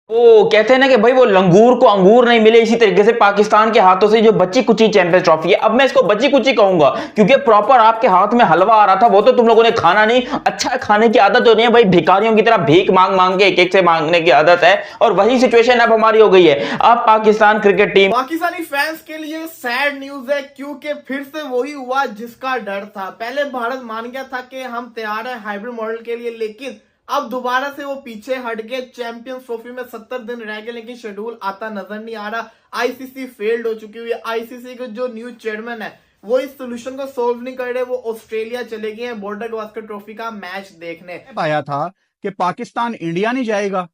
वो कहते हैं ना कि भाई वो लंगूर को अंगूर नहीं मिले, इसी तरीके से पाकिस्तान के हाथों से जो बच्ची कुची चैंपियंस ट्रॉफी है, अब मैं इसको बच्ची कुची कहूंगा क्योंकि प्रॉपर आपके हाथ में हलवा आ रहा था, वो तो तुम लोगों ने खाना नहीं। अच्छा खाने की आदत तो नहीं है भाई, भिखारियों की तरह भीख मांग मांग के एक एक से मांगने की आदत है, और वही सिचुएशन अब हमारी हो गई है। अब Pakistan cricket team, Pakistani fans के लिए सैड न्यूज है क्योंकि फिर से वही हुआ जिसका डर था। पहले भारत मान गया था कि हम तैयार है हाइब्रिड मॉडल के लिए, लेकिन अब दोबारा से वो पीछे हट गए। चैंपियंस ट्रॉफी में 70 दिन रह गए लेकिन शेड्यूल आता नजर नहीं आ रहा। आईसीसी फेल्ड हो चुकी हुई है। आईसीसी के जो न्यू चेयरमैन है वो इस सोल्यूशन को सोल्व नहीं कर रहे। वो ऑस्ट्रेलिया चले गए हैं बॉर्डर गावस्कर ट्रॉफी का मैच देखने। पाया था कि पाकिस्तान इंडिया नहीं जाएगा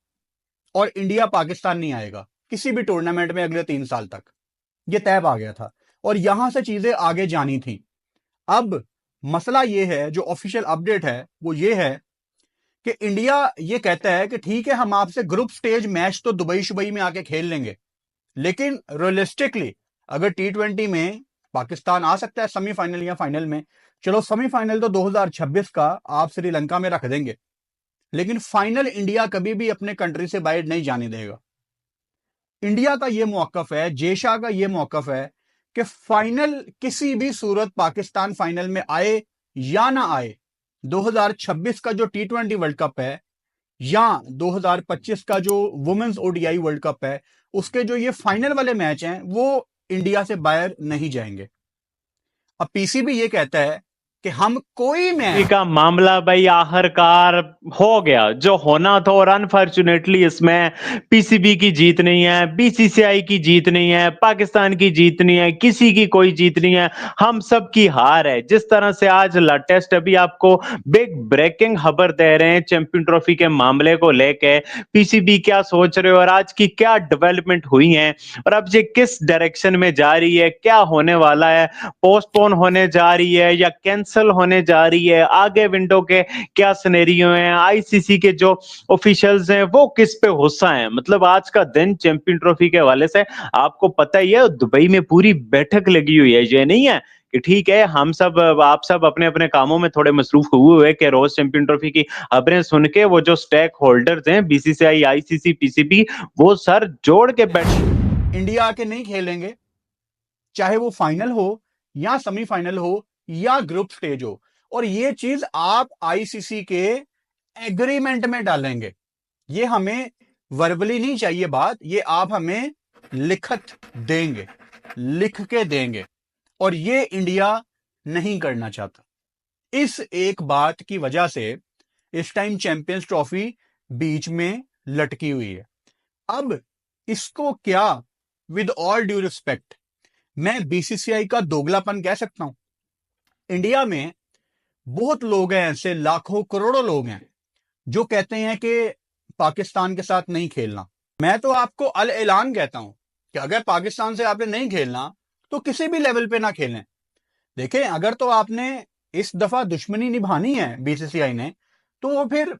और इंडिया पाकिस्तान नहीं आएगा किसी भी टूर्नामेंट में अगले 3 साल तक, यह तय आ गया था और यहां से चीजें आगे जानी थी। अब मसला यह है, जो ऑफिशियल अपडेट है वो ये है कि इंडिया ये कहता है कि ठीक है, हम आपसे ग्रुप स्टेज मैच तो दुबई में आके खेल लेंगे, लेकिन रियलिस्टिकली अगर T20 में पाकिस्तान आ सकता है सेमीफाइनल या फाइनल में, चलो सेमीफाइनल तो 2026 का आप श्रीलंका में रख देंगे, लेकिन फाइनल इंडिया कभी भी अपने कंट्री से बाहर नहीं जाने देगा। इंडिया का यह मौकफ है, जेशा का यह मौकफ है कि फाइनल किसी भी सूरत पाकिस्तान फाइनल में आए या ना आए, 2026 का जो T20 वर्ल्ड कप है या 2025 का जो वुमेन्स ODI वर्ल्ड कप है, उसके जो ये फाइनल वाले मैच हैं वो इंडिया से बाहर नहीं जाएंगे। अब पीसीबी ये कहता है कि हम कोई मैच का मामला भाई आखिरकार हो गया जो होना था, और अनफॉर्चुनेटली इसमें पीसीबी की जीत नहीं है, बीसीसीआई की जीत नहीं है, पाकिस्तान की जीत नहीं है, किसी की कोई जीत नहीं है, हम सब की हार है। जिस तरह से आज लेटेस्ट अभी आपको बिग ब्रेकिंग खबर दे रहे हैं चैंपियन ट्रॉफी के मामले को लेके, पीसीबी क्या सोच रहे हो और आज की क्या डेवलपमेंट हुई है और अब ये किस डायरेक्शन में जा रही है, क्या होने वाला है, पोस्टपोन होने जा रही है या कैंसिल होने जा रही है, आगे विंडो के क्या सिनेरियो हैं, आईसीसी के जो ऑफिशियल्स हैं वो किस पे गुस्सा हैं। मतलब आज का दिन चैंपियन ट्रॉफी के हवाले से आपको पता ही है, दुबई में पूरी बैठक लगी हुई है। ये नहीं है कि ठीक है हम सब आप सब अपने अपने कामों में थोड़े मसरूफ हुए कि रोज चैंपियन ट्रॉफी की खबरें सुन के वो जो स्टेक होल्डर्स हैं बीसीसीआई, आईसीसी, पीसीबी, वो सर जोड़ के बैठ इंडिया के नहीं खेलेंगे, चाहे वो फाइनल हो या सेमीफाइनल हो या ग्रुप स्टेज हो, और ये चीज आप आईसीसी के एग्रीमेंट में डालेंगे। ये हमें वर्बली नहीं चाहिए बात, ये आप हमें लिखत देंगे, लिख के देंगे, और ये इंडिया नहीं करना चाहता। इस एक बात की वजह से इस टाइम चैंपियंस ट्रॉफी बीच में लटकी हुई है। अब इसको क्या, विद ऑल ड्यू रिस्पेक्ट, मैं बीसीसीआई का दोगलापन कह सकता हूं। इंडिया में बहुत लोग हैं, ऐसे लाखों करोड़ों लोग हैं जो कहते हैं कि पाकिस्तान के साथ नहीं खेलना। मैं तो आपको अल ऐलान कहता हूं कि अगर पाकिस्तान से आपने नहीं खेलना तो किसी भी लेवल पे ना खेलें। देखें, अगर तो आपने इस दफा दुश्मनी निभानी है बीसीसीआई ने, तो वो फिर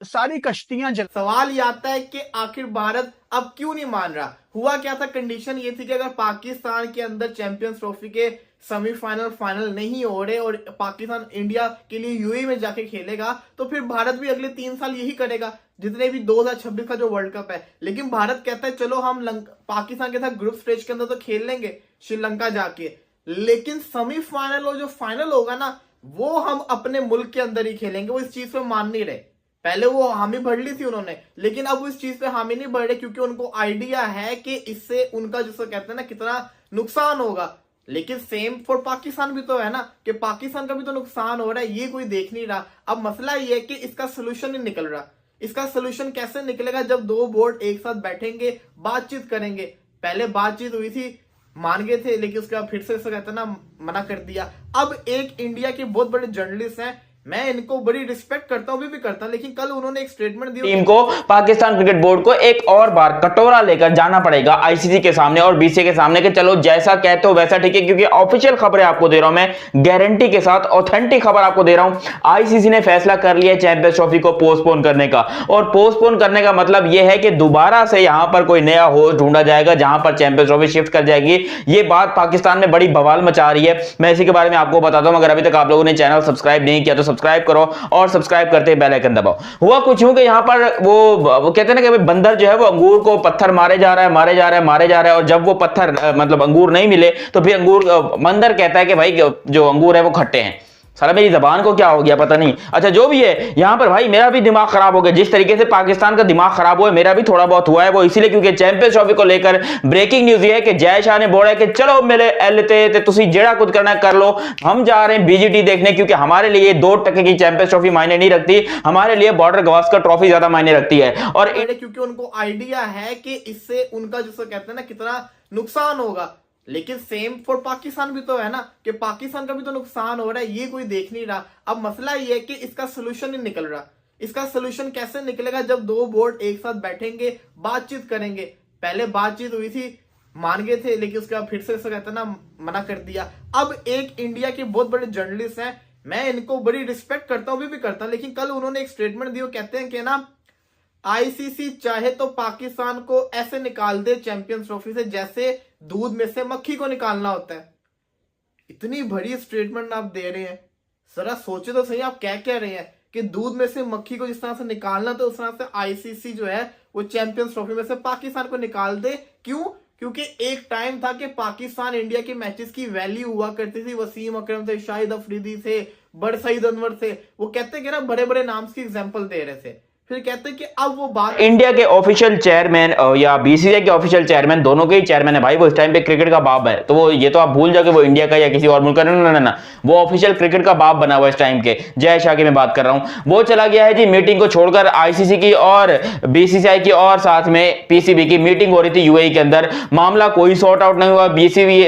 सारी कश्तियां सवाल ये आता है कि आखिर भारत अब क्यों नहीं मान रहा। हुआ क्या था, कंडीशन ये थी कि अगर पाकिस्तान के अंदर चैंपियंस ट्रॉफी के सेमीफाइनल फाइनल नहीं हो रहे और पाकिस्तान इंडिया के लिए यूएई में जाके खेलेगा तो फिर भारत भी अगले 3 साल यही करेगा, जितने भी 2026 का जो वर्ल्ड कप है। लेकिन भारत कहता है चलो हम पाकिस्तान के साथ ग्रुप स्टेज के अंदर तो खेल लेंगे श्रीलंका जाके, लेकिन सेमीफाइनल और जो फाइनल होगा ना वो हम अपने मुल्क के अंदर ही खेलेंगे। वो इस चीज पे मान नहीं रहे। पहले वो हामी भर ली थी उन्होंने, लेकिन अब वो इस चीज पे हामी नहीं बढ़ रहे क्योंकि उनको आइडिया है कि इससे उनका जिसको कहते हैं ना कितना नुकसान होगा। लेकिन सेम फॉर पाकिस्तान भी तो है ना कि पाकिस्तान का भी तो नुकसान हो रहा है, ये कोई देख नहीं रहा। अब मसला ये है कि इसका सोल्यूशन नहीं निकल रहा। इसका सोल्यूशन कैसे निकलेगा जब दो बोर्ड एक साथ बैठेंगे, बातचीत करेंगे। पहले बातचीत हुई थी, मान गए थे, लेकिन उसके बाद फिर से कहते ना मना कर दिया। अब एक इंडिया के बहुत बड़े जर्नलिस्ट हैं, मैं इनको बड़ी रिस्पेक्ट करता हूं, भी करता, लेकिन कल उन्होंने एक स्टेटमेंट दिया। टीम को, पाकिस्तान क्रिकेट बोर्ड को एक और बार कटोरा लेकर जाना पड़ेगा आईसीसी के सामने और बीसीसीआई के सामने कि चलो जैसा कहते हो वैसा ठीक है, क्योंकि ऑफिशियल खबरें आपको दे रहा हूं मैं, गारंटी के साथ ऑथेंटिक खबर आपको दे रहा हूं। आईसीसी ने फैसला कर लिया चैंपियंस ट्रॉफी को पोस्टपोन करने का, और पोस्टपोन करने का मतलब यह है कि दोबारा से यहां पर कोई नया होस्ट ढूंढा जाएगा जहां पर चैंपियंस ट्रॉफी शिफ्ट कर जाएगी। यह बात पाकिस्तान में बड़ी बवाल मचा रही है। मैं इसी के बारे में आपको बताता हूं। अगर अभी तक आप लोगों ने चैनल सब्सक्राइब नहीं किया तो सब्सक्राइब करो और सब्सक्राइब करते ही बेल आइकन दबाओ। हुआ कुछ यूं कि यहाँ पर वो कहते हैं ना कि भाई बंदर जो है वो अंगूर को पत्थर मारे जा रहा है और जब वो पत्थर मतलब अंगूर नहीं मिले तो फिर बंदर कहता है कि भाई जो अंगूर है वो खट्टे हैं। साला मेरी जबान को क्या हो गया पता नहीं। अच्छा जो भी है, यहां पर भाई मेरा भी दिमाग खराब हो गया। जिस तरीके से पाकिस्तान का दिमाग खराब हुआ है, मेरा भी थोड़ा बहुत हुआ है। वो इसीलिए क्योंकि चैंपियंस ट्रॉफी को लेकर ब्रेकिंग न्यूज ये है कि जय शाह ने बोला है कि चलो मेरे एलते तुसी जेड़ा कुछ करना कर लो, हम जा रहे हैं बीजीटी देखने, क्योंकि हमारे लिए 2% की चैंपियंस ट्रॉफी मायने नहीं रखती, हमारे लिए बॉर्डर गवास्कर ट्रॉफी ज्यादा मायने रखती है। और क्योंकि उनको आइडिया है कि इससे उनका जिसको कहते हैं ना कितना नुकसान होगा। लेकिन सेम फॉर पाकिस्तान भी तो है ना कि पाकिस्तान का भी तो नुकसान हो रहा है, ये कोई देख नहीं रहा। अब मसला ये है कि इसका सोल्यूशन नहीं निकल रहा। इसका सोल्यूशन कैसे निकलेगा? जब दो बोर्ड एक साथ बैठेंगे, बातचीत करेंगे। पहले बातचीत हुई थी, मान गए थे, लेकिन उसके बाद फिर से कहते ना मना कर दिया। अब एक इंडिया के बहुत बड़े जर्नलिस्ट हैं, मैं इनको बड़ी रिस्पेक्ट करता हूं, भी करता हूं, लेकिन कल उन्होंने एक स्टेटमेंट दी। कहते हैं कि ना आईसीसी चाहे तो पाकिस्तान को ऐसे निकाल दे चैंपियंस ट्रॉफी से जैसे दूध में से मक्खी को निकालना होता है। इतनी बड़ी स्टेटमेंट आप दे रहे हैं, जरा सोचे तो सही आप क्या कह रहे हैं कि दूध में से मक्खी को जिस तरह से निकालना तो उस तरह से आईसीसी जो है वो चैंपियंस ट्रॉफी में से पाकिस्तान को निकाल दे। क्यों? क्योंकि एक टाइम था कि पाकिस्तान इंडिया के मैचेस की वैल्यू हुआ करती थी। वसीम अकरम थे, शाहिद अफरीदी थे, बड़ सईद अनवर थे, वो कहते कि ना बड़े बड़े नाम की एग्जाम्पल दे रहे थे। फिर कहते हैं कि अब वो बात इंडिया के ऑफिशियल चेयरमैन या बीसीसीआई के ऑफिशियल चेयरमैन, दोनों के ही चेयरमैन है भाई। वो इस टाइम पे क्रिकेट का बाप है, तो वो ये तो आप भूल जाओ कि वो इंडिया का या किसी और मुल्क का, ना, वो ऑफिशियल क्रिकेट का बाप बना हुआ इस टाइम के। जय शाह की मैं बात कर रहा हूं। वो चला गया है जी मीटिंग को छोड़कर आईसीसी की और बीसीसीआई की, और साथ में पीसीबी की मीटिंग हो रही थी यूएई के अंदर। मामला कोई सॉर्ट आउट नहीं हुआ।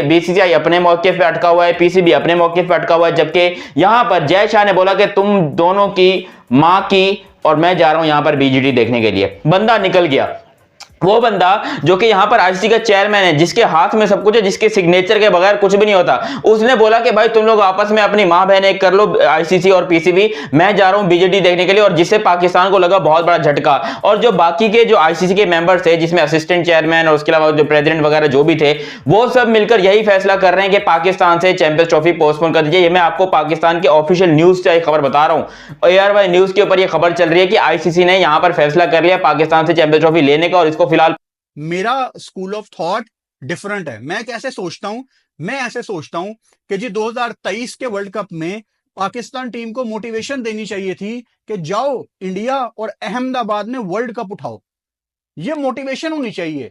बीसीसीआई अपने मौके पे अटका हुआ है, पीसीबी अपने मौके पे अटका हुआ है, जबकि यहां पर जय शाह ने बोला कि तुम दोनों की मां की और मैं जा रहा हूं यहां पर बीजीटी देखने के लिए। बंदा निकल गया। वो बंदा जो कि यहां पर आईसीसी का चेयरमैन है, जिसके हाथ में सब कुछ है, जिसके सिग्नेचर के बगैर कुछ भी नहीं होता, उसने बोला कि भाई तुम लोग आपस में अपनी मां बहन एक कर लो, आईसीसी और पीसीबी, मैं जा रहा हूं बीजेटी देखने के लिए। और जिससे पाकिस्तान को लगा बहुत बड़ा झटका। और जो बाकी के जो आईसीसी के मेंबर्स थे, जिसमें असिस्टेंट चेयरमैन और उसके अलावा जो प्रेसिडेंट वगैरह जो भी थे, वो सब मिलकर यही फैसला कर रहे हैं कि पाकिस्तान से चैंपियंस ट्रॉफी पोस्टपोन कर दीजिए। ये मैं आपको पाकिस्तान के ऑफिशियल न्यूज से खबर बता रहा हूं। एआरवाई न्यूज के ऊपर यह खबर चल रही है कि आईसीसी ने यहां पर फैसला कर लिया पाकिस्तान से चैंपियंस ट्रॉफी लेने का, और इसको फिलहाल मेरा स्कूल ऑफ थॉट डिफरेंट है। मैं कैसे सोचता हूं? मैं ऐसे सोचता हूं कि जी 2023 के वर्ल्ड कप में पाकिस्तान टीम को मोटिवेशन देनी चाहिए थी कि जाओ इंडिया और अहमदाबाद में वर्ल्ड कप उठाओ। ये मोटिवेशन होनी चाहिए।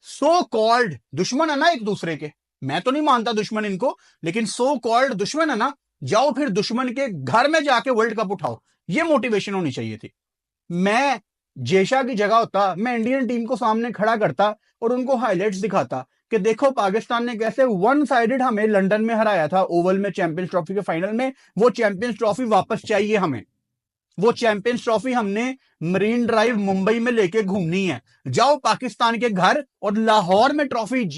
सो कॉल्ड दुश्मन है ना एक दूसरे के, मैं तो नहीं मानता दुश्मन इनको, लेकिन सो कॉल्ड दुश्मन है ना, जाओ फिर दुश्मन के घर में जाके वर्ल्ड कप उठाओ। ये मोटिवेशन होनी चाहिए थी। मैं जेशा की जगह होता, मैं इंडियन टीम को सामने खड़ा करता और उनको हाइलाइट्स दिखाता कि देखो पाकिस्तान ने कैसे वन साइडेड हमें लंदन में हराया था ओवल में चैंपियंस ट्रॉफी के फाइनल में। वो चैंपियंस ट्रॉफी वापस चाहिए हमें। वो चैंपियंस ट्रॉफी हमने मरीन ड्राइव मुंबई में लेके घूमनी है। जाओ पाकिस्तान के घर और लाहौर में ट्रॉफी